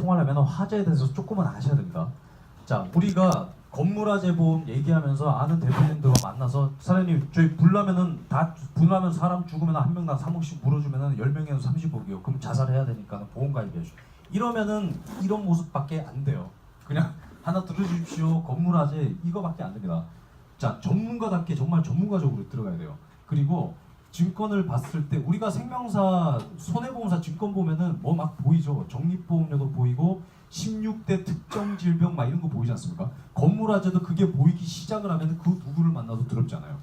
통하려면 화재에 대해서 조금은 아셔야 됩니다. 자, 우리가 건물화재 보험 얘기하면서 아는 대표님들과 만나서 사장님 저희 불나면은 다 불나면 사람 죽으면 한 명당 3억씩 물어주면은 10명에서 30억이요. 그럼 자살해야 되니까 보험 가입해 주시오. 이러면은 이런 모습밖에 안 돼요. 그냥 하나 들어주십시오. 건물화재 이거밖에 안 됩니다. 자, 전문가답게 정말 전문가적으로 들어가야 돼요. 그리고 증권을 봤을 때 우리가 생명사, 손해보험사 증권 보면은 뭐 막 보이죠. 적립보험료도 보이고 16대 특정 질병 막 이런 거 보이지 않습니까? 건물화재도 그게 보이기 시작을 하면 그 누구를 만나도 더럽잖아요.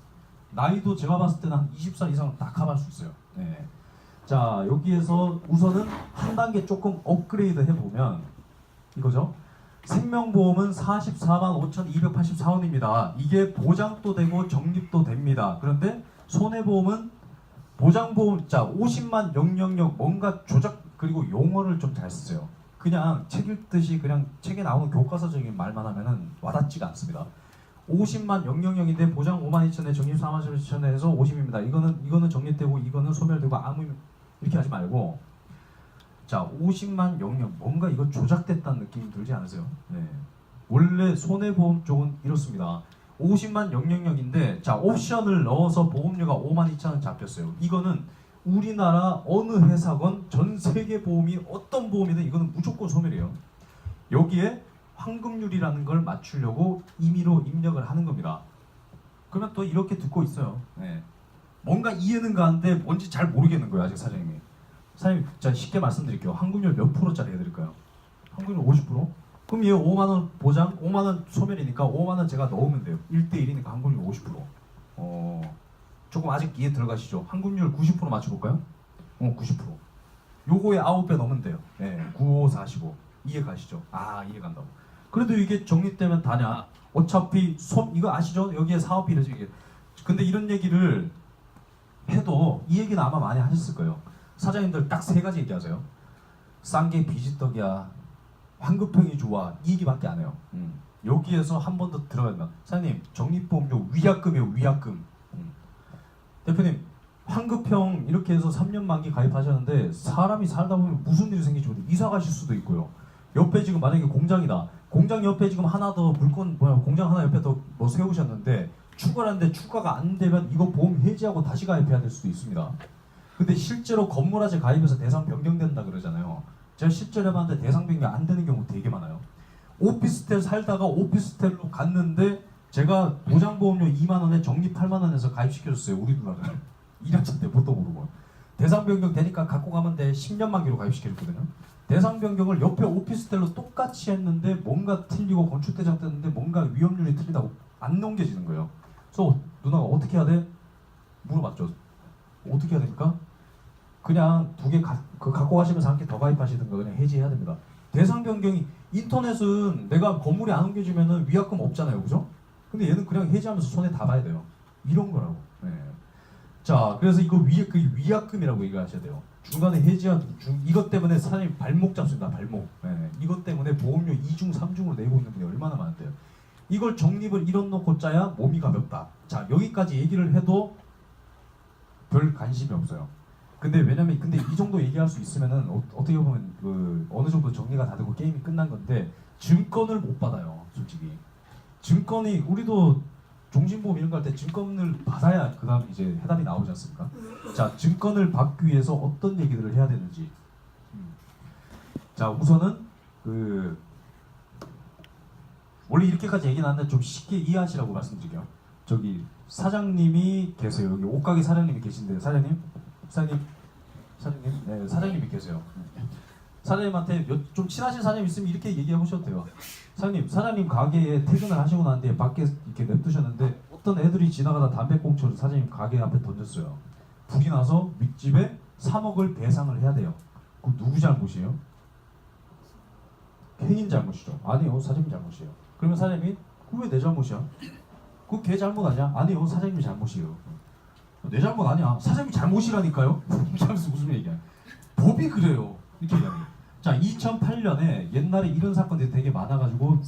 나이도 제가 봤을 때는 한 20살 이상은 다 커버할 수 있어요. 네. 자, 여기에서 우선은 한 단계 조금 업그레이드 해보면 이거죠. 생명보험은 44만 5,284원입니다. 이게 보장도 되고 적립도 됩니다. 그런데 손해보험은 보장보험, 자 50만 000 뭔가 조작 그리고 용어를 좀 잘 쓰세요. 그냥 책 읽듯이 그냥 책에 나오는 교과서적인 말만 하면은 와닿지가 않습니다. 50만 000인데 보장 5만 2천에 적립 4만 7천에 해서 50입니다. 이거는 적립되고 이거는 소멸되고 아무 이렇게 하지 말고 자 50만 00 뭔가 이거 조작됐다는 느낌이 들지 않으세요? 네. 원래 손해보험 쪽은 이렇습니다. 50만 000인데 자 옵션을 넣어서 보험료가 5만 2천원 잡혔어요. 이거는 우리나라 어느 회사건 전 세계 보험이 어떤 보험이든 이거는 무조건 소멸이에요. 여기에 환급률이라는 걸 맞추려고 임의로 입력을 하는 겁니다. 그러면 또 이렇게 듣고 있어요. 네. 뭔가 이해는 가는데 뭔지 잘 모르겠는 거예요. 아직 사장님이. 사장님, 자 쉽게 말씀드릴게요. 환급률 몇 프로짜리 해드릴까요? 환급률 50%? 그럼 얘 5만원 보장, 5만원 소멸이니까 5만원 제가 넣으면 돼요. 1대1이니까 환급률 50%. 조금 아직 이해 들어가시죠? 환급률 90% 맞춰볼까요? 90%. 요거에 9배 넣으면 돼요. 네, 95, 45. 이해 가시죠? 아, 이해 간다고. 그래도 이게 적립되면 다냐? 어차피 이거 아시죠? 여기에 사업비를 이게. 근데 이런 얘기를 해도 이 얘기는 아마 많이 하셨을 거예요. 사장님들 딱 3가지 얘기하세요. 싼 게 비지떡이야. 환급형이 좋아. 이 얘기밖에 안 해요. 여기에서 한 번 더 들어가면 사장님 적립보험료 위약금이에요. 위약금. 대표님 환급형 이렇게 해서 3년 만기 가입하셨는데 사람이 살다 보면 무슨 일이 생길지 모르겠어요. 이사 가실 수도 있고요. 옆에 지금 만약에 공장이다. 공장 옆에 지금 하나 더 물건 공장 하나 옆에 더 뭐 세우셨는데 추가를 하는데 추가가 안 되면 이거 보험 해지하고 다시 가입해야 될 수도 있습니다. 근데 실제로 건물화재 가입해서 대상 변경된다 그러잖아요. 제가 실제로 해봤는데 대상 변경 안 되는 경우 되게 많아요. 오피스텔 살다가 오피스텔로 갔는데 제가 보장보험료 2만원에 적립 8만원에서 가입시켜줬어요. 우리 누나를. 1년차 때 뭣도 모르고. 대상 변경 되니까 갖고 가면 돼. 10년 만기로 가입시켜줬거든요. 대상 변경을 옆에 오피스텔로 똑같이 했는데 뭔가 틀리고 건축대장 떴는데 뭔가 위험률이 틀리다고 안 넘겨지는 거예요. 그래서 누나가 어떻게 해야 돼? 물어봤죠. 어떻게 해야 됩니까? 그냥 2개 갖고 가시면서 한 개 더 가입하시든가 그냥 해지해야 됩니다. 대상 변경이 인터넷은 내가 건물이 안 옮겨지면은 위약금 없잖아요, 그죠? 근데 얘는 그냥 해지하면서 손에 다 봐야 돼요. 이런 거라고. 네. 자, 그래서 이거 위약금이라고 얘기하셔야 돼요. 중간에 해지한 이것 때문에 사장님 발목 잡습니다. 발목. 네. 이것 때문에 보험료 2중, 3중으로 내고 있는 분이 얼마나 많은데요. 이걸 적립을 이런 놓고 짜야 몸이 가볍다. 자, 여기까지 얘기를 해도 별 관심이 없어요. 근데 왜냐면 이 정도 얘기할 수 있으면은 어떻게 보면 어느 정도 정리가 다 되고 게임이 끝난 건데 증권을 못 받아요, 솔직히. 증권이 우리도 종신보험 이런 거 할 때 증권을 받아야 그다음 이제 해답이 나오지 않습니까? 자, 증권을 받기 위해서 어떤 얘기들을 해야 되는지. 자, 우선은 원래 이렇게까지 얘기 나왔는데 좀 쉽게 이해하시라고 말씀드릴게요. 저기 사장님이 계세요. 여기 옷가게 사장님이 계신데 사장님, 네, 사장님이 계세요. 사장님한테 좀 친하신 사장님 있으면 이렇게 얘기해 보셔도 돼요. 사장님 가게에 퇴근을 하시고 난 뒤에 밖에 이렇게 냅두셨는데 어떤 애들이 지나가다 담배꽁초를 사장님 가게 앞에 던졌어요. 불이 나서 윗집에 3억을 배상을 해야 돼요. 그럼 누구 잘못이에요? 행인 잘못이죠. 아니요, 사장님 잘못이에요. 그러면 사장님이 왜 내 잘못이야? 그거 걔 잘못 아니야? 아니요, 사장님이 잘못이에요. 내 잘못 아니야. 사장님이 잘못이라니까요? 무슨 얘기야? 법이 그래요. 이렇게 얘기하는. 자, 2008년에 옛날에 이런 사건들이 되게 많아가지고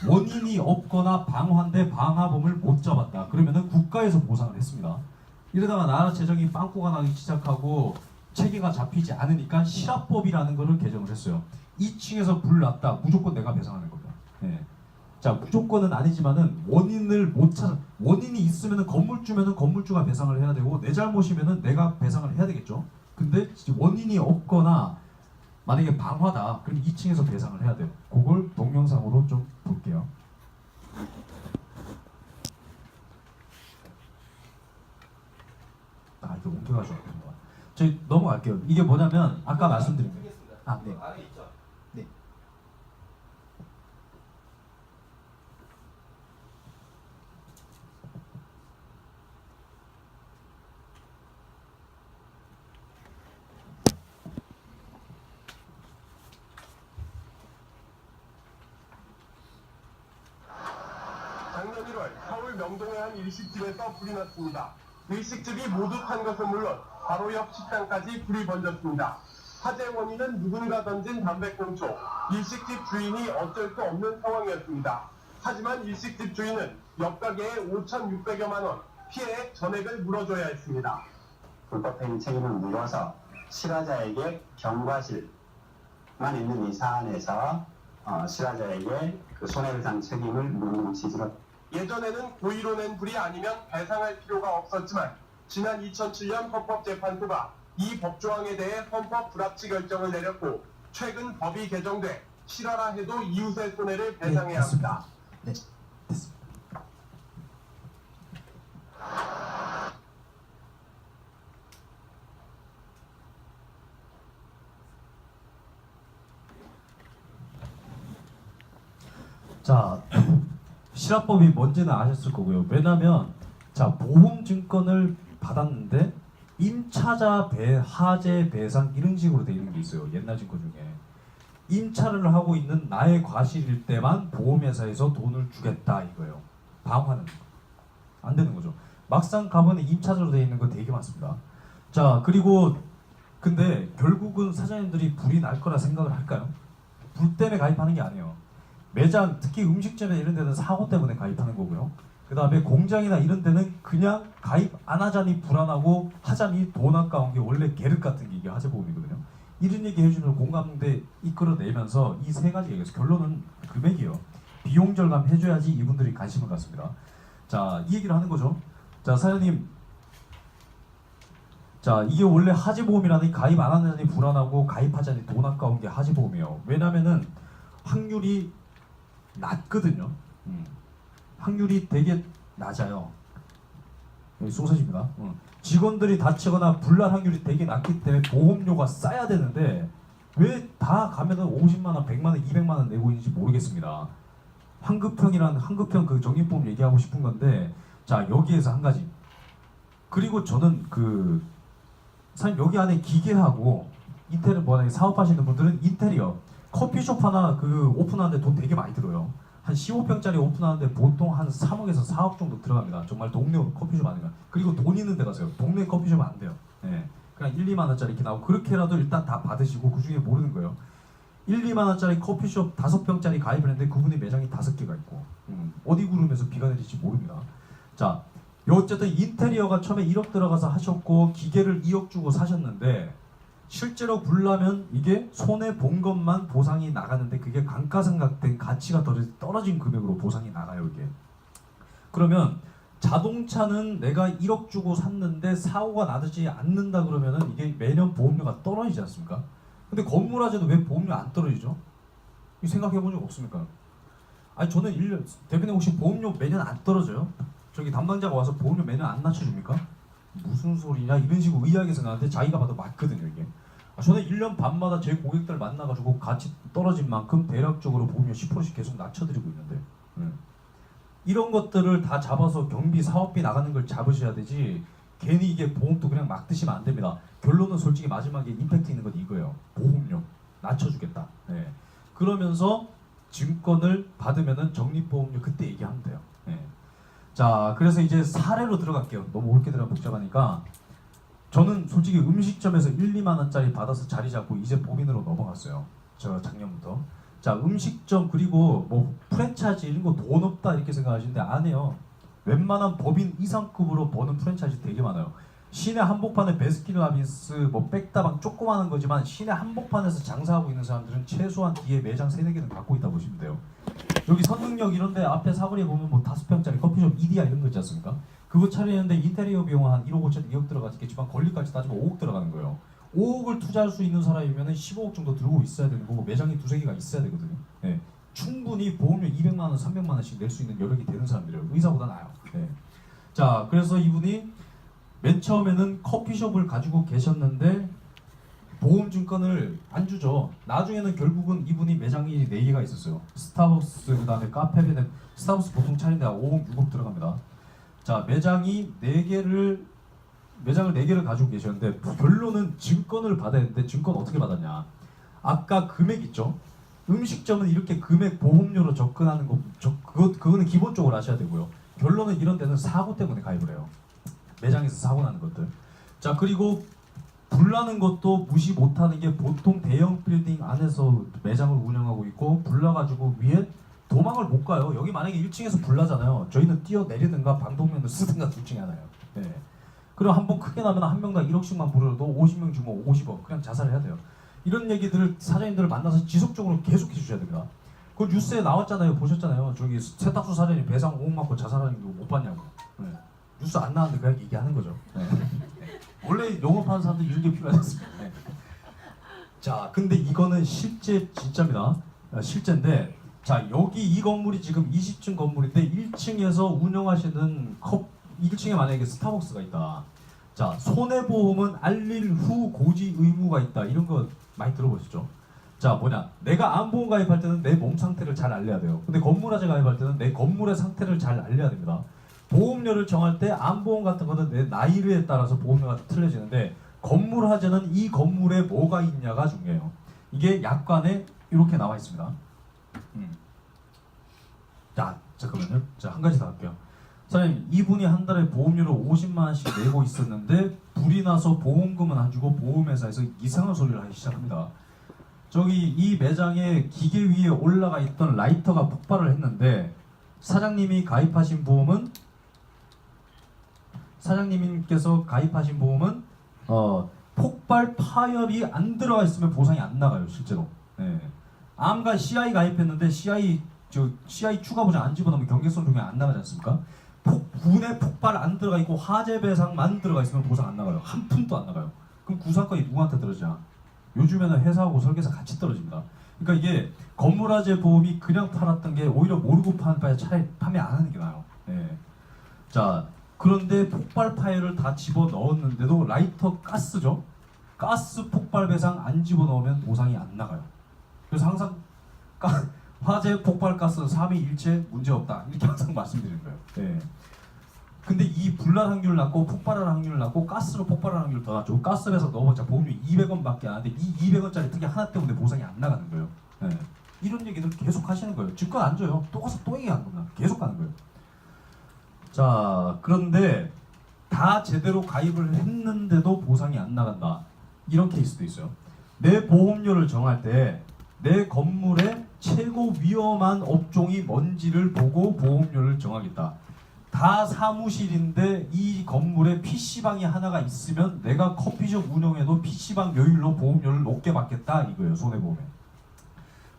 원인이 없거나 방화인데 방화범을 못 잡았다. 그러면은 국가에서 보상을 했습니다. 이러다가 나라 재정이 빵꾸가 나기 시작하고 체계가 잡히지 않으니까 실압법이라는 거를 개정을 했어요. 2층에서 불 났다 무조건 내가 배상하는 겁니다. 예. 자 무조건은 아니지만은 원인을 못 찾아 원인이 있으면은 건물주면은 건물주가 배상을 해야 되고 내 잘못이면은 내가 배상을 해야 되겠죠. 근데 원인이 없거나 만약에 방화다 그럼 2층에서 배상을 해야 돼요. 그걸 동영상으로 좀 볼게요. 아 이거 옮겨가지고 저희 넘어갈게요. 이게 뭐냐면 아까 말씀드린 거. 아 네. 네. 작년 1월 서울 명동의 한 일식집에서 불이 났습니다. 일식집이 모두 탄 것은 물론 바로 옆 식당까지 불이 번졌습니다. 화재 원인은 누군가 던진 담배꽁초, 일식집 주인이 어쩔 수 없는 상황이었습니다. 하지만 일식집 주인은 옆 가게에 5,600여만 원 피해액 전액을 물어줘야 했습니다. 불법행위 책임을 물어서 실화자에게 경과실만 있는 이 사안에서 실화자에게 그 손해배상 책임을 묻는 취지로 예전에는 고의로 낸 불이 아니면 배상할 필요가 없었지만 지난 2007년 헌법재판소가 이 법조항에 대해 헌법 불합치 결정을 내렸고 최근 법이 개정돼 실화라 해도 이웃의 손해를 배상해야 합니다. 네, 됐습니다. 자, 실화법이 뭔지는 아셨을 거고요. 왜냐면 자 보험증권을 받았는데 임차자 하재 배상 이런 식으로 돼 있는 게 있어요. 옛날 증권 중에 임차를 하고 있는 나의 과실일 때만 보험회사에서 돈을 주겠다 이거예요. 방화는 안 되는 거죠. 막상 가보면 임차자로 돼 있는 거 되게 많습니다. 자 그리고 근데 결국은 사장님들이 불이 날 거라 생각을 할까요? 불 때문에 가입하는 게 아니에요. 매장 특히 음식점에 이런 데는 사고 때문에 가입하는 거고요. 그 다음에 공장이나 이런 데는 그냥 가입 안 하자니 불안하고 하자니 돈 아까운 게 원래 계륵 같은 게 이게 화재보험이거든요. 이런 얘기 해주면 공감대 이끌어내면서 이 세 가지 얘기해서 결론은 금액이요. 비용 절감 해줘야지 이분들이 관심을 갖습니다. 자, 이 얘기를 하는 거죠. 자, 사장님. 자, 이게 원래 하재보험이라는 가입 안 하자니 불안하고 가입하자니 돈 아까운 게 하재보험이에요. 왜냐면은 확률이 낮거든요. 확률이 되게 낮아요. 여기 소세지입니다. 직원들이 다치거나 불날 확률이 되게 낮기 때문에 보험료가 싸야 되는데 왜 다 가면은 50만 원, 100만 원, 200만 원 내고 있는지 모르겠습니다. 황급형 그 적립보험 얘기하고 싶은 건데 자 여기에서 한 가지. 그리고 저는 사실 여기 안에 기계하고 인테리어 뭐 사업하시는 분들은 인테리어 커피숍 하나 오픈하는데 돈 되게 많이 들어요. 한 15평짜리 오픈하는데 보통 한 3억에서 4억 정도 들어갑니다. 정말 동네 커피숍 아니면. 그리고 돈 있는 데 가세요. 동네 커피숍은 안 돼요. 네. 그냥 1, 2만 원짜리 이렇게 나오고 그렇게라도 일단 다 받으시고 그 중에 모르는 거예요. 1, 2만 원짜리 커피숍 5평짜리 가입을 했는데 그분이 매장이 5개가 있고 어디 구름에서 비가 내릴지 모릅니다. 자, 어쨌든 인테리어가 처음에 1억 들어가서 하셨고 기계를 2억 주고 사셨는데 실제로 불나면 이게 손해 본 것만 보상이 나가는데 그게 감가상각된 가치가 떨어진 금액으로 보상이 나가요 이게. 그러면 자동차는 내가 1억 주고 샀는데 사고가 나지 않는다 그러면은 이게 매년 보험료가 떨어지지 않습니까? 근데 건물화재는 왜 보험료 안 떨어지죠? 생각해 본 적 없습니까? 아니 저는 대표님 혹시 보험료 매년 안 떨어져요? 저기 담당자가 와서 보험료 매년 안 낮춰줍니까? 무슨 소리냐 이런 식으로 의아하게 생각하는데 자기가 봐도 맞거든요 이게. 저는 1년 반마다 제 고객들 만나가지고 같이 떨어진 만큼 대략적으로 보험료 10%씩 계속 낮춰드리고 있는데 이런 것들을 다 잡아서 경비 사업비 나가는 걸 잡으셔야 되지 괜히 이게 보험도 그냥 막 드시면 안 됩니다. 결론은 솔직히 마지막에 임팩트 있는 건 이거예요. 보험료 낮춰주겠다. 네. 그러면서 증권을 받으면은 적립보험료 그때 얘기하면 돼요. 네. 자, 그래서 이제 사례로 들어갈게요. 너무 옳게 들어가 복잡하니까. 저는 솔직히 음식점에서 1, 2만 원짜리 받아서 자리 잡고 이제 법인으로 넘어갔어요. 저 작년부터. 자, 음식점 그리고 뭐 프랜차이즈 이런 거 돈 없다 이렇게 생각하시는데 안 해요. 웬만한 법인 이상급으로 버는 프랜차이즈 되게 많아요. 시내 한복판에 베스킨라빈스 뭐 백다방 조그마한 거지만 시내 한복판에서 장사하고 있는 사람들은 최소한 뒤에 매장 3-4개는 갖고 있다 보시면 돼요. 여기 선릉역 이런데 앞에 사거리에 보면 뭐 5평짜리 커피숍 이디야 이런 거 있지 않습니까? 그거 차리는데 인테리어 비용 한 1억 5천 2억 들어가겠지만 권리까지 따지면 5억 들어가는 거예요. 5억을 투자할 수 있는 사람이면 15억 정도 들고 있어야 되는 거고 매장이 2-3개가 있어야 되거든요. 네. 충분히 보험료 200만 원, 300만 원씩 낼 수 있는 여력이 되는 사람들이에요. 의사보다 나아요. 네. 자, 그래서 이분이 맨 처음에는 커피숍을 가지고 계셨는데 보험증권을 안 주죠. 나중에는 결국은 이분이 매장이 4개가 있었어요. 스타벅스, 그다음에 카페베네, 스타벅스 보통 차린데 5억, 6억 들어갑니다. 자, 매장을 4개를 가지고 계셨는데 결론은 증권을 받아야 되는데 증권 어떻게 받았냐? 아까 금액 있죠? 음식점은 이렇게 금액 보험료로 접근하는 거, 그거는 기본적으로 하셔야 되고요. 결론은 이런 데는 사고 때문에 가입을 해요. 매장에서 사고 나는 것들. 자, 그리고 불나는 것도 무시 못하는 게 보통 대형 빌딩 안에서 매장을 운영하고 있고 불나가지고 위에 도망을 못 가요. 여기 만약에 1층에서 불나잖아요. 저희는 뛰어내리든가 방독면을 쓰든가 둘 중에 하나예요. 네. 그럼 한번 크게 나면 한 명당 1억씩만 불어도 50명 주면 50억 그냥 자살해야 돼요. 이런 얘기들을 사장님들을 만나서 지속적으로 계속해 주셔야 됩니다. 그 뉴스에 나왔잖아요. 보셨잖아요. 저기 세탁소 사장님 배상 5억 맞고 자살하는 거 못 봤냐고. 네. 뉴스 안 나왔는데 그냥 얘기하는 거죠. 네. 원래 영업하는 사람들 이런 게 필요하셨습니다. 네. 자, 근데 이거는 실제 진짜입니다. 실제인데, 자, 여기 이 건물이 지금 20층 건물인데 1층에서 운영하시는 1층에 만약에 스타벅스가 있다. 자, 손해보험은 알릴 후 고지 의무가 있다. 이런 거 많이 들어보셨죠? 자, 뭐냐? 내가 암보험 가입할 때는 내 몸 상태를 잘 알려야 돼요. 근데 건물화재 가입할 때는 내 건물의 상태를 잘 알려야 됩니다. 보험료를 정할 때 암보험 같은 거는 내 나이에 따라서 보험료가 틀려지는데 건물화재는 이 건물에 뭐가 있냐가 중요해요. 이게 약관에 이렇게 나와 있습니다. 자, 잠깐만요. 자, 한 가지 더 할게요. 사장님, 이분이 한 달에 보험료를 50만 원씩 내고 있었는데 불이 나서 보험금은 안 주고 보험회사에서 이상한 소리를 하기 시작합니다. 저기 이 매장에 기계 위에 올라가 있던 라이터가 폭발을 했는데 사장님께서 가입하신 보험은 폭발 파열이 안 들어가 있으면 보상이 안 나가요, 실제로. 네. 암과 CI 가입했는데 CI 추가 보장 안 집어넣으면 경계성 중에 안 나가지 않습니까? 분해 폭발 안 들어가 있고 화재 배상만 들어가 있으면 보상 안 나가요. 한 푼도 안 나가요. 그럼 구상권이 누구한테 떨어지냐? 요즘에는 회사하고 설계사 같이 떨어집니다. 그러니까 이게 건물화재 보험이 그냥 팔았던 게 오히려 모르고 파는 바에 차라리 판매 안 하는 게 나아요. 네. 자, 그런데 폭발 파일을 다 집어 넣었는데도 라이터 가스죠. 가스 폭발 배상 안 집어 넣으면 보상이 안 나가요. 그래서 항상 화재 폭발 가스 3위일체 문제 없다 이렇게 항상 말씀드리는 거예요. 네. 근데 이 불날 확률 낮고 폭발할 확률 낮고 가스로 폭발할 확률 더 낮죠. 가스 배상 넣어봤자 보험료 200원밖에 안 하는데 이 200원짜리 특히 하나 때문에 보상이 안 나가는 거예요. 네. 이런 얘기들 계속 하시는 거예요. 증권 안 줘요. 또 가서 또 얘기하는 겁니다. 계속 가는 거예요. 자, 그런데 다 제대로 가입을 했는데도 보상이 안 나간다. 이런 케이스도 있어요. 내 보험료를 정할 때 내 건물의 최고 위험한 업종이 뭔지를 보고 보험료를 정하겠다. 다 사무실인데 이 건물에 PC방이 하나가 있으면 내가 커피숍 운영해도 PC방 요율로 보험료를 높게 받겠다 이거예요. 손해보험에.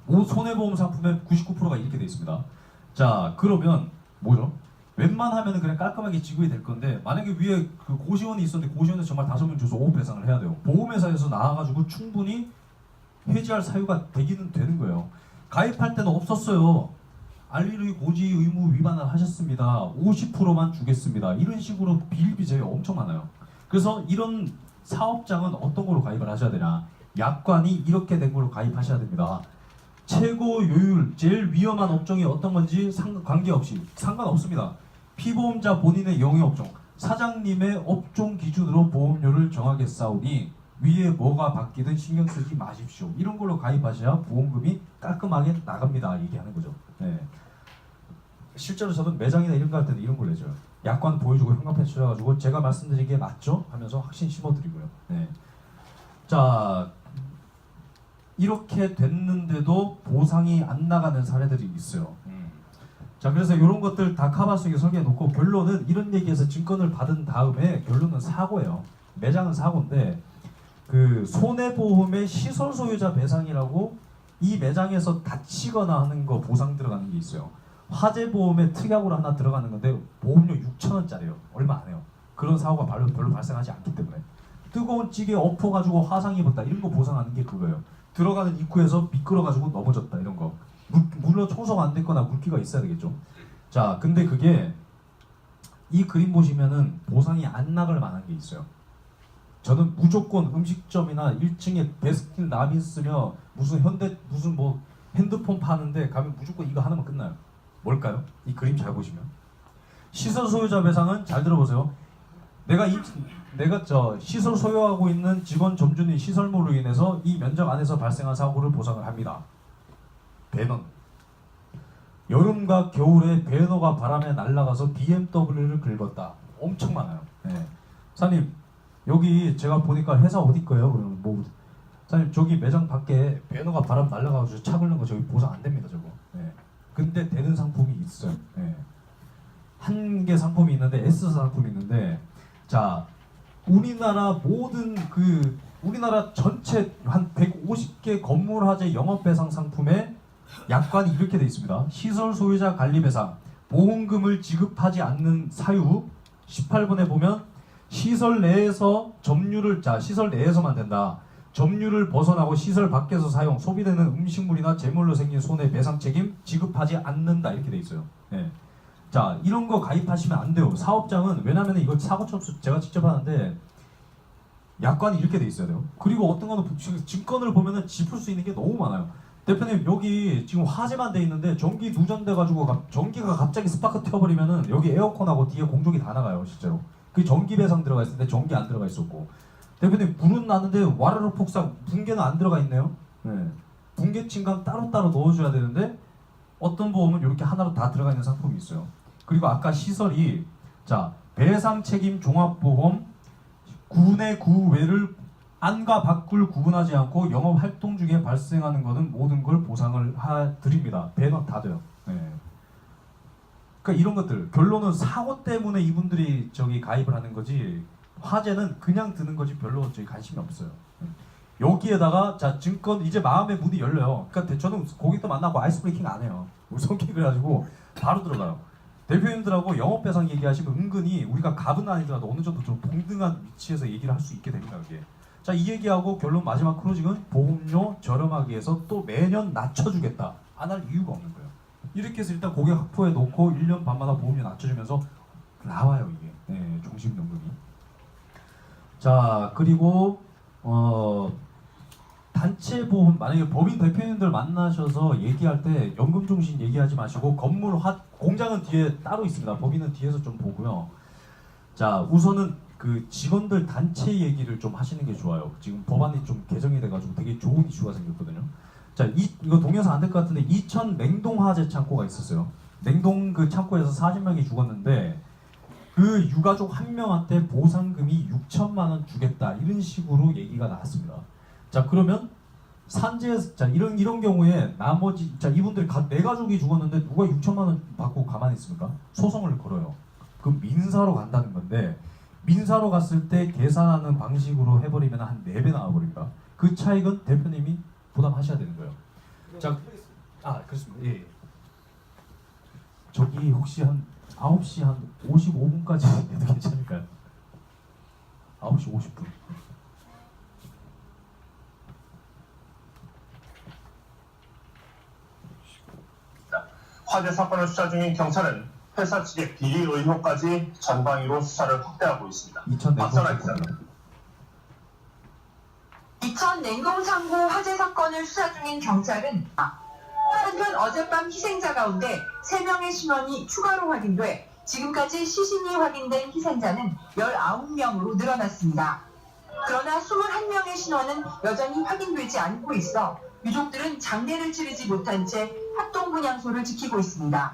손해보험 상품의 99%가 이렇게 돼 있습니다. 자, 그러면 뭐죠? 웬만하면 그냥 깔끔하게 지급이 될 건데 만약에 위에 그 고시원이 있었는데 고시원에서 정말 5명 줘서 5억 배상을 해야 돼요. 보험회사에서 나와가지고 충분히 해지할 사유가 되기는 되는 거예요. 가입할 때는 없었어요. 알리르 고지 의무 위반을 하셨습니다. 50%만 주겠습니다. 이런 식으로 비일비재가 엄청 많아요. 그래서 이런 사업장은 어떤 걸로 가입을 하셔야 되냐? 약관이 이렇게 된 걸로 가입하셔야 됩니다. 최고 요율, 제일 위험한 업종이 어떤 건지 관계없이 상관없습니다. 피보험자 본인의 영유업종, 사장님의 업종 기준으로 보험료를 정하겠사오니 위에 뭐가 바뀌든 신경 쓰지 마십시오. 이런 걸로 가입하셔야 보험금이 깔끔하게 나갑니다. 얘기하는 거죠. 네. 실제로 저는 매장이나 이런 거 할 때는 이런 걸 내줘요. 약관 보여주고 현관패 주셔가지고 제가 말씀드린 게 맞죠? 하면서 확신 심어드리고요. 네. 자, 이렇게 됐는데도 보상이 안 나가는 사례들이 있어요. 자, 그래서 이런 것들 다 카바 속에 설계해 놓고 결론은 이런 얘기에서 증권을 받은 다음에 결론은 사고예요. 매장은 사고인데 그 손해보험의 시설 소유자 배상이라고 이 매장에서 다치거나 하는 거 보상 들어가는 게 있어요. 화재보험에 특약으로 하나 들어가는 건데 보험료 6,000원짜리예요. 얼마 안 해요. 그런 사고가 별로 발생하지 않기 때문에 뜨거운 찌개 엎어가지고 화상 입었다 이런 거 보상하는 게 그거예요. 들어가는 입구에서 미끄러가지고 넘어졌다 이런 거. 물론 청소가 안 됐거나 물기가 있어야 되겠죠. 자, 근데 그게 이 그림 보시면은 보상이 안 나갈 만한 게 있어요. 저는 무조건 음식점이나 1층에 베스킨 라빈스며 무슨 뭐 핸드폰 파는데 가면 무조건 이거 하나만 끝나요. 뭘까요? 이 그림 잘 보시면 시설 소유자 배상은 잘 들어보세요. 내가 시설 소유하고 있는 직원 점주의 시설물로 인해서 이 면적 안에서 발생한 사고를 보상을 합니다. 배너. 여름과 겨울에 배너가 바람에 날아가서 BMW를 긁었다. 엄청 많아요. 네. 사장님 여기 제가 보니까 회사 어디 거예요? 그러면 뭐 사장님 저기 매장 밖에 배너가 바람 날아가서 차 긁는 거 저기 보상 안 됩니다 저거. 네. 근데 되는 상품이 있어요. 네. 한 개 상품이 있는데 S 상품이 있는데 자 우리나라 모든 우리나라 전체 한 150개 건물 화재 영업 배상 상품에 약관이 이렇게 돼 있습니다. 시설 소유자 관리 배상 보험금을 지급하지 않는 사유 18번에 보면 시설 내에서 시설 내에서만 된다. 점유를 벗어나고 시설 밖에서 사용 소비되는 음식물이나 재물로 생긴 손해 배상 책임 지급하지 않는다 이렇게 돼 있어요. 네. 자 이런 거 가입하시면 안 돼요. 사업장은 왜냐면 이거 사고 접수 제가 직접 하는데 약관이 이렇게 돼 있어야 돼요. 그리고 어떤 거는 증권을 보면은 짚을 수 있는 게 너무 많아요. 대표님 여기 지금 화재만 돼 있는데 전기 누전돼 가지고 전기가 갑자기 스파크 튀어버리면은 여기 에어컨하고 뒤에 공조기 다 나가요 실제로. 그 전기 배상 들어가 있었는데 전기 안 들어가 있었고 대표님 불은 나는데 와르르 폭삭 붕괴는 안 들어가 있네요. 네. 붕괴 침강 따로따로 넣어줘야 되는데 어떤 보험은 이렇게 하나로 다 들어가 있는 상품이 있어요. 그리고 아까 시설이 자 배상 책임 종합보험 구내 구외를 안과 밖을 구분하지 않고 영업 활동 중에 발생하는 것은 모든 걸 보상을 드립니다. 배너 다 돼요. 네. 그러니까 이런 것들 결론은 사고 때문에 이분들이 가입을 하는 거지 화재는 그냥 드는 거지 별로 관심이 없어요. 여기에다가 자 증권 이제 마음의 문이 열려요. 그러니까 저는 고객도 만나고 아이스 브레이킹 안 해요. 성격을 가지고 바로 들어가요. 대표님들하고 영업 배상 얘기하시면 은근히 우리가 갑은 아니더라도 어느 정도 좀 동등한 위치에서 얘기를 할 수 있게 됩니다. 그게. 자, 이 얘기하고 결론 마지막 클로징은 보험료 저렴하기 위해서 또 매년 낮춰주겠다. 안 할 이유가 없는 거예요. 이렇게 해서 일단 고객 확보해 놓고 1년 반마다 보험료 낮춰주면서 나와요 이게. 네, 종식연금이. 자, 그리고 단체 보험 만약에 법인 대표님들 만나셔서 얘기할 때 연금종신 얘기하지 마시고 공장은 뒤에 따로 있습니다. 법인은 뒤에서 좀 보고요. 자, 우선은 그 직원들 단체 얘기를 좀 하시는 게 좋아요. 지금 법안이 좀 개정이 돼가지고 되게 좋은 이슈가 생겼거든요. 자, 이거 동영상 안 될 것 같은데 이천 냉동 화재 창고가 있었어요. 냉동 그 창고에서 40명이 죽었는데 그 유가족 한 명한테 보상금이 6천만 원 주겠다 이런 식으로 얘기가 나왔습니다. 자, 그러면 이런 경우에 나머지 이분들이 내 가족이 죽었는데 누가 6천만 원 받고 가만히 있습니까? 소송을 걸어요. 그 민사로 간다는 건데 민사로 갔을 때 계산하는 방식으로 해버리면 한 4배 나와버립니다. 그 차익은 대표님이 부담하셔야 되는 거예요. 자, 그렇습니다. 예. 저기 혹시 한 9시 한 55분까지 해도 괜찮을까요? 9시 50분. 화재 사건을 수사 중인 경찰은 회사 측의 비리 의혹까지 전방위로 수사를 확대하고 있습니다. 박선아 기자입니다. 이천 냉동창고 화재 사건을 수사 중인 경찰은 한편 어젯밤 희생자 가운데 3명의 신원이 추가로 확인돼 지금까지 시신이 확인된 희생자는 19명으로 늘어났습니다. 그러나 21명의 신원은 여전히 확인되지 않고 있어 유족들은 장례를 치르지 못한 채 합동분향소를 지키고 있습니다.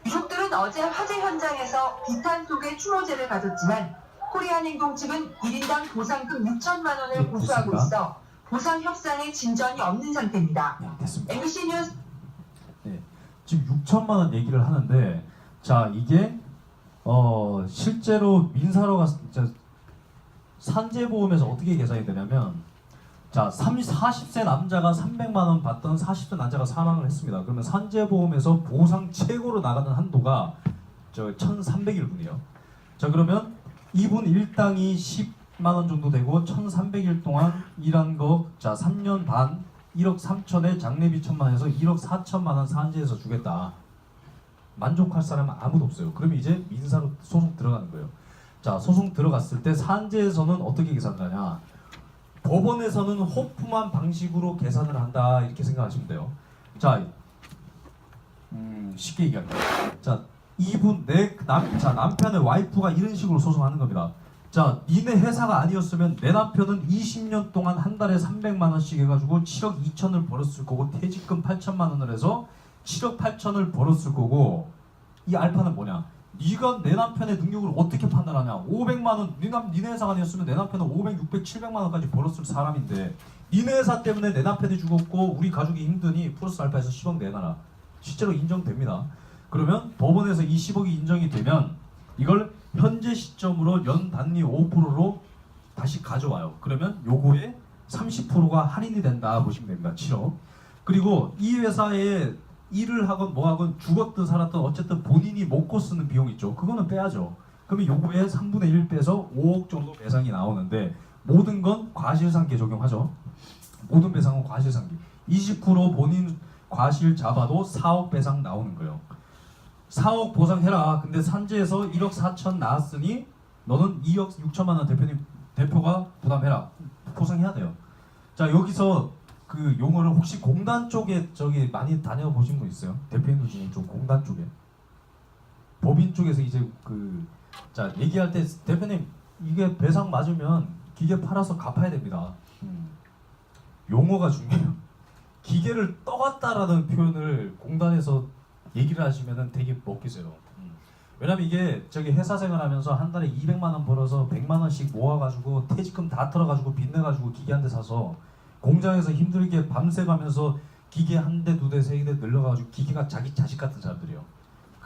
유족들은 어제 화재 현장에서 비탄 속에 추모제를 가졌지만 코리아냉동 측은 1인당 보상금 6천만 원을 고수하고 있어 보상 협상에 진전이 없는 상태입니다. 네, 됐습니다. MBC 뉴스. 네. 지금 6천만 원 얘기를 하는데 자 이게 실제로 민사로 산재보험에서 어떻게 계산이 되냐면 자 40세 남자가 300만 원 받던 40세 남자가 사망을 했습니다. 그러면 산재보험에서 보상 최고로 나가는 한도가 1,300일 분이에요. 자 그러면 이분 일당이 10만 원 정도 되고 1,300일 동안 일한 거 자 3년 반 1억 3천에 장례비 1,000만에서 1억 4천만 원 산재에서 주겠다. 만족할 사람은 아무도 없어요. 그러면 이제 민사로 소송 들어가는 거예요. 자 소송 들어갔을 때 산재에서는 어떻게 계산하냐? 법원에서는 호프만 방식으로 계산을 한다 이렇게 생각하시면 돼요. 자 쉽게 얘기할게요. 자 이분 남편의 와이프가 이런 식으로 소송하는 겁니다. 자 니네 회사가 아니었으면 내 남편은 20년 동안 한 달에 300만 원씩 해가지고 7억 2천을 벌었을 거고 퇴직금 8천만 원을 해서 7억 8천을 벌었을 거고 이 알파는 뭐냐? 네가 내 남편의 능력을 어떻게 판단하냐? 500만 원 니네 회사가 아니었으면 내 남편은 500, 600, 700만 원까지 벌었을 사람인데 니네 회사 때문에 내 남편이 죽었고 우리 가족이 힘드니 플러스 알파에서 10억 내놔라. 실제로 인정됩니다. 그러면 법원에서 이 10억이 인정이 되면 이걸 현재 시점으로 연 단위 5%로 다시 가져와요. 그러면 요거에 30%가 할인이 된다 보시면 됩니다. 7억. 그리고 이 회사에 일을 하건 뭐 하건 죽었든 살았든 어쨌든 본인이 먹고 쓰는 비용 있죠. 그거는 빼야죠. 그러면 요거에 3분의 1 빼서 5억 정도 배상이 나오는데 모든 건 과실상계 적용하죠. 모든 배상은 과실상계. 20% 본인 과실 잡아도 4억 배상 나오는 거예요. 4억 보상해라. 근데 산재에서 1억 4천 나왔으니 너는 2억 6천만 원 대표가 부담해라. 보상해야 돼요. 자 여기서 그 용어를 혹시 공단 쪽에 많이 다녀보신 분 있어요? 대표님 중에 좀 공단 쪽에 법인 쪽에서 이제 자 얘기할 때 대표님 이게 배상 맞으면 기계 팔아서 갚아야 됩니다. 용어가 중요해요. 기계를 떠갔다라는 표현을 공단에서 얘기를 하시면은 되게 먹기세요. 왜냐면 이게 회사 생활하면서 한 달에 200만 원 벌어서 100만 원씩 모아가지고 퇴직금 다 털어가지고 빚내가지고 기계 한 대 사서 공장에서 힘들게 밤새 가면서 기계 한 대, 두 대, 세 대 늘려가지고 기계가 자기 자식 같은 사람들이에요.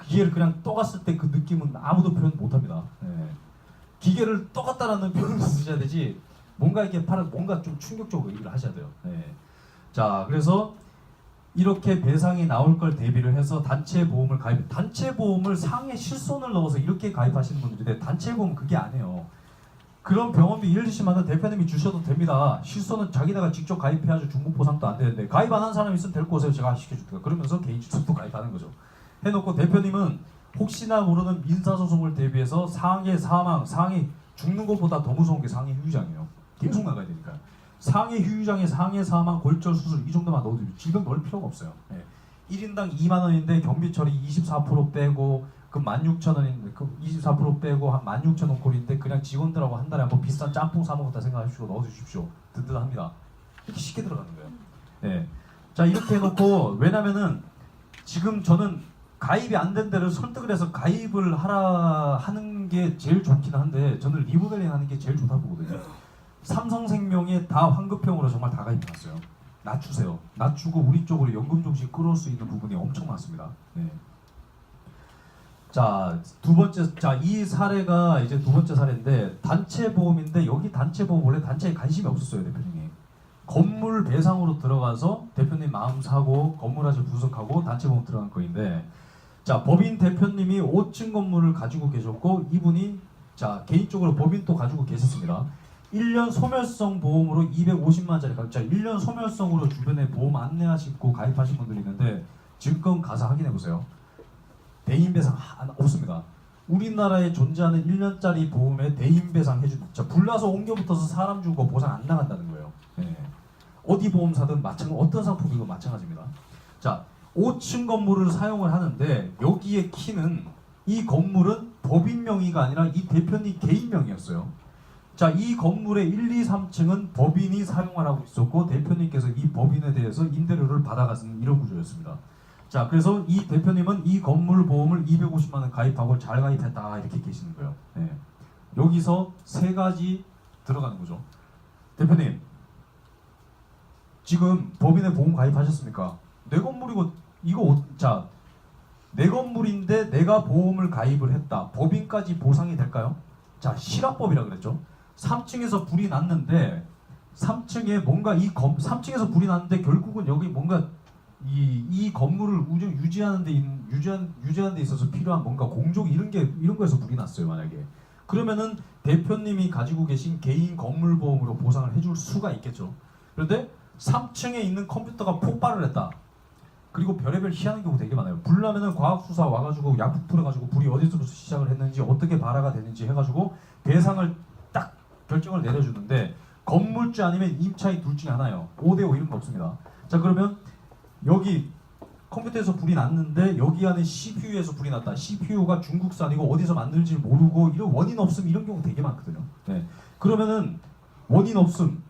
기계를 그냥 떠갔을 때 그 느낌은 아무도 표현 못합니다. 네. 기계를 떠갔다라는 표현을 쓰셔야 되지 뭔가 이게 뭔가 좀 충격적으로 얘기를 하셔야 돼요. 네. 자 그래서 이렇게 배상이 나올 걸 대비를 해서 단체 보험을 단체 보험을 상해 실손을 넣어서 이렇게 가입하시는 분들인데 단체 보험 그게 아니에요. 그런 병원비 1, 20만 원 대표님이 주셔도 됩니다. 실손은 자기네가 직접 가입해야지 중복 보상도 안 되는데 가입 안 한 사람 있으면 데리고 오세요. 제가 시켜줄게요. 그러면서 개인 실손도 가입하는 거죠. 해놓고 대표님은 혹시나 모르는 민사소송을 대비해서 상해 사망, 상해 죽는 것보다 더 무서운 게 상해 휴유장이에요. 계속 나가야 되니까. 상해 휴유장에 상해 사망, 골절 수술 이 정도만 넣어도 질병 넣을 필요가 없어요. 네. 1인당 2만 원인데 경비 처리 24% 빼고 그 16,000원인데 그 24% 빼고 한 16,000원꼴인데 그냥 직원들하고 한 달에 한번 비싼 짬뽕 사 먹었다 생각하시고 넣어주십시오. 든든합니다. 이렇게 쉽게 들어가는 거예요. 네. 자 이렇게 해놓고 왜냐면은 지금 저는 가입이 안 된 데를 설득을 해서 가입을 하는 게 제일 좋긴 한데 저는 리모델링 하는 게 제일 좋다 보거든요. 삼성생명에 다 환급형으로 정말 다 가입해놨어요. 낮추세요. 낮추고 우리 쪽으로 연금 종식 끌어올 수 있는 부분이 엄청 많습니다. 네. 자, 이 사례가 이제 두 번째 사례인데 단체 보험인데 여기 단체 보험 원래 단체에 관심이 없었어요, 대표님이. 건물 배상으로 들어가서 대표님 마음 사고 건물화재 분석하고 단체 보험 들어간 거인데 자, 법인 대표님이 5층 건물을 가지고 계셨고 이분이 자, 개인적으로 법인도 가지고 계셨습니다. 1년 소멸성 보험으로 250만원짜리 자 1년 소멸성으로 주변에 보험 안내하시고 가입하신 분들이 있는데 지금 가서 확인해 보세요. 대인 배상 없습니다. 우리나라에 존재하는 1년짜리 보험에 대인 배상 해주는 자 불나서 옮겨붙어서 사람 죽고 보상 안 나간다는 거예요. 네. 어디 보험사든 어떤 상품이건 마찬가지입니다. 자 5층 건물을 사용을 하는데 여기에 키는 이 건물은 법인 명의가 아니라 이 대표님 개인 명의였어요. 자, 이 건물의 1, 2, 3층은 법인이 사용을 하고 있었고 대표님께서 이 법인에 대해서 임대료를 받아가는 이런 구조였습니다. 자, 그래서 이 대표님은 이 건물 보험을 250만 원 가입하고 잘 가입했다 이렇게 계시는 거예요. 네. 여기서 세 가지 들어가는 거죠. 대표님, 지금 법인에 보험 가입하셨습니까? 내 건물이고 자 내 건물인데 내가 보험을 가입을 했다. 법인까지 보상이 될까요? 자, 실화법이라 그랬죠. 3층에서 불이 났는데 3층에 뭔가 3층에서 불이 났는데 결국은 여기 뭔가 이 건물을 유지하는 데 있어서 필요한 뭔가 공조 이런 거에서 불이 났어요. 만약에 그러면은 대표님이 가지고 계신 개인 건물 보험으로 보상을 해줄 수가 있겠죠. 그런데 3층에 있는 컴퓨터가 폭발을 했다. 그리고 별의별 희한한 경우 되게 많아요. 불 나면은 과학수사 와가지고 약국 풀어가지고 불이 어디서부터 시작을 했는지 어떻게 발화가 됐는지 해가지고 배상을 딱 결정을 내려주는데 건물주 아니면 임차인 둘 중에 하나예요. 5대5 이런 거 없습니다. 자, 그러면 여기 컴퓨터에서 불이 났는데 여기 안에 CPU에서 불이 났다. CPU가 중국산이고 어디서 만들지 모르고 이런 원인 없음 이런 경우 되게 많거든요. 네. 그러면은 원인 없음,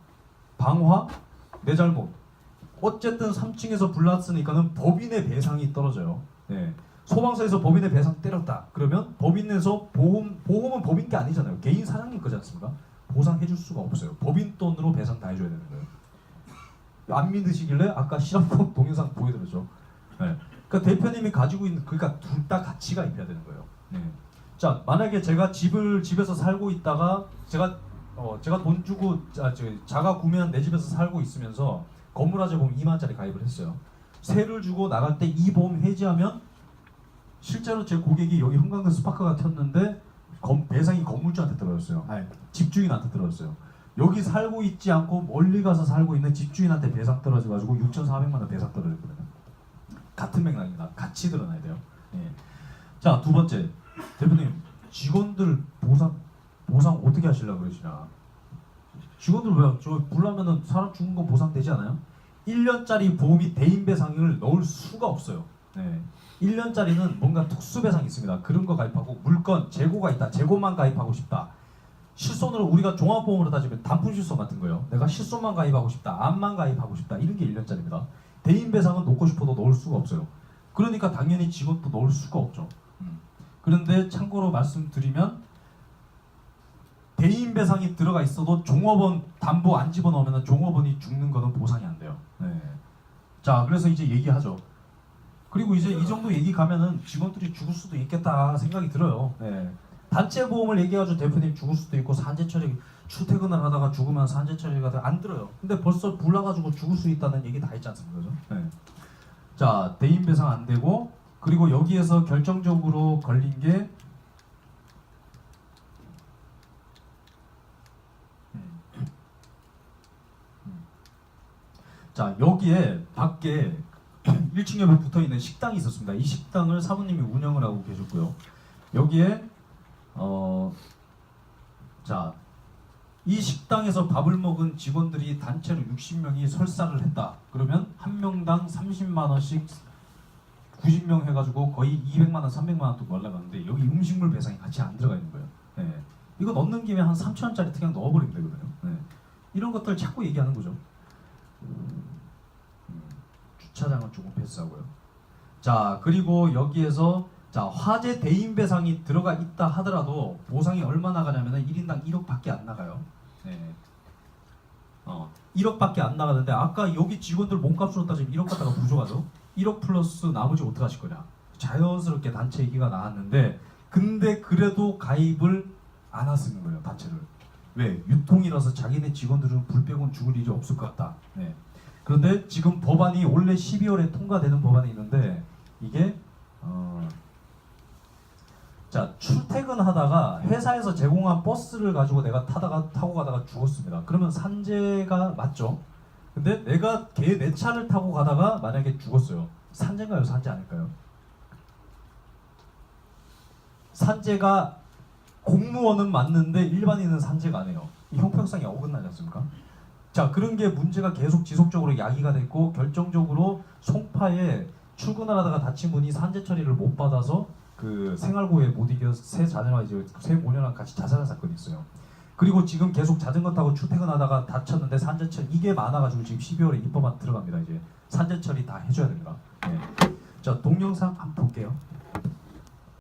방화, 내 잘못. 어쨌든 3층에서 불났으니까는 법인의 배상이 떨어져요. 네. 소방서에서 법인의 배상 때렸다. 그러면 법인에서 보험은 법인 게 아니잖아요. 개인 사장님 거지 않습니까? 보상해줄 수가 없어요. 법인 돈으로 배상 다 해줘야 되는 거예요. 안 믿으시길래 아까 실험법 동영상 보여드렸죠. 네. 그러니까 대표님이 가지고 있는 그러니까 둘 다 같이 가입해야 되는 거예요. 네. 자, 만약에 제가 집에서 살고 있다가 제가 돈 주고 자가 구매한 내 집에서 살고 있으면서 건물화재 보험 2만짜리 가입을 했어요. 세를 주고 나갈 때 이 보험 해지하면 실제로 제 고객이 여기 형광등 스파크가 튀었는데 배상이 건물주한테 들어졌어요. 아니, 집주인한테 들어졌어요. 여기 살고 있지 않고 멀리 가서 살고 있는 집주인한테 배상 떨어져가지고 6,400만 원 배상 떨어졌거든요. 같은 맥락입니다. 같이 드러나야 돼요. 예. 자, 두 번째 대표님 직원들 보상 어떻게 하시려고 그러시냐? 직원들 왜 저 불나면은 사람 죽은 거 보상되지 않아요? 1년짜리 보험이 대인 배상을 넣을 수가 없어요. 네. 1년짜리는 뭔가 특수 배상이 있습니다. 그런 거 가입하고 물건 재고가 있다. 재고만 가입하고 싶다. 실손으로 우리가 종합보험으로 따지면 단품 실손 같은 거요. 내가 실손만 가입하고 싶다. 암만 가입하고 싶다. 이런 게 1년짜리입니다. 대인 배상은 넣고 싶어도 넣을 수가 없어요. 그러니까 당연히 직원도 넣을 수가 없죠. 그런데 참고로 말씀드리면 대인 배상이 들어가 있어도 종업원 담보 안 집어넣으면 종업원이 죽는 거는 보상이 안 돼요. 네. 자, 그래서 이제 얘기하죠. 그리고 이제 이 정도 얘기 가면은 직원들이 죽을 수도 있겠다 생각이 들어요. 네. 단체 보험을 얘기해가지고 대표님 죽을 수도 있고 산재 처리 출퇴근을 하다가 죽으면 산재 처리가 안 들어요. 근데 벌써 불나가지고 죽을 수 있다는 얘기 다 했지 않습니까? 그죠? 네. 자, 대인 배상 안 되고 그리고 여기에서 결정적으로 걸린 게 자, 여기에 밖에 1층 옆에 붙어있는 식당이 있었습니다. 이 식당을 사모님이 운영을 하고 계셨고요. 여기에 자, 이 식당에서 밥을 먹은 직원들이 단체로 60명이 설사를 했다. 그러면 한 명당 30만 원씩 90명 해가지고 거의 200만 원, 300만 원 돈 올라가는데 여기 음식물 배상이 같이 안 들어가 있는 거예요. 네. 이거 넣는 김에 한 3,000원짜리 그냥 넣어버리면 되거든요. 네. 이런 것들 자꾸 얘기하는 거죠. 주차장은 조금 패스하고요. 자, 그리고 여기에서 자, 화재 대인 배상이 들어가 있다 하더라도 보상이 얼마 나가냐면은 1인당 1억밖에 안 나가요. 네. 1억밖에 안 나가는데 아까 여기 직원들 몸값으로 따지면 1억 갖다가 부족하죠. 1억 플러스 나머지 어떻게 하실 거냐? 자연스럽게 단체 얘기가 나왔는데 근데 그래도 가입을 안 하시는 거예요, 단체를. 왜? 유통이라서 자기네 직원들은 불 빼고는 죽을 일이 없을 것 같다. 네. 그런데 지금 법안이 원래 12월에 통과되는 법안이 있는데 이게 자, 출퇴근하다가 회사에서 제공한 버스를 가지고 내가 타고 가다가 죽었습니다. 그러면 산재가 맞죠? 근데 내가 내 차를 타고 가다가 만약에 죽었어요. 산재인가요? 산재 아닐까요? 산재가 공무원은 맞는데 일반인은 산재가 아니에요. 이 형평성이 어긋나지 않습니까? 자, 그런 게 문제가 계속 지속적으로 야기가 됐고 결정적으로 송파에 출근을 하다가 다친 분이 산재 처리를 못 받아서 그 생활고에 못 이겨 새 자녀와 이제 새 모녀랑 같이 자살한 사건이 있어요. 그리고 지금 계속 자전거 타고 출퇴근하다가 다쳤는데 산재 처리 이게 많아가지고 지금 12월에 입법안 들어갑니다. 이제 산재 처리 다 해줘야 됩니다. 네. 자, 동영상 한번 볼게요.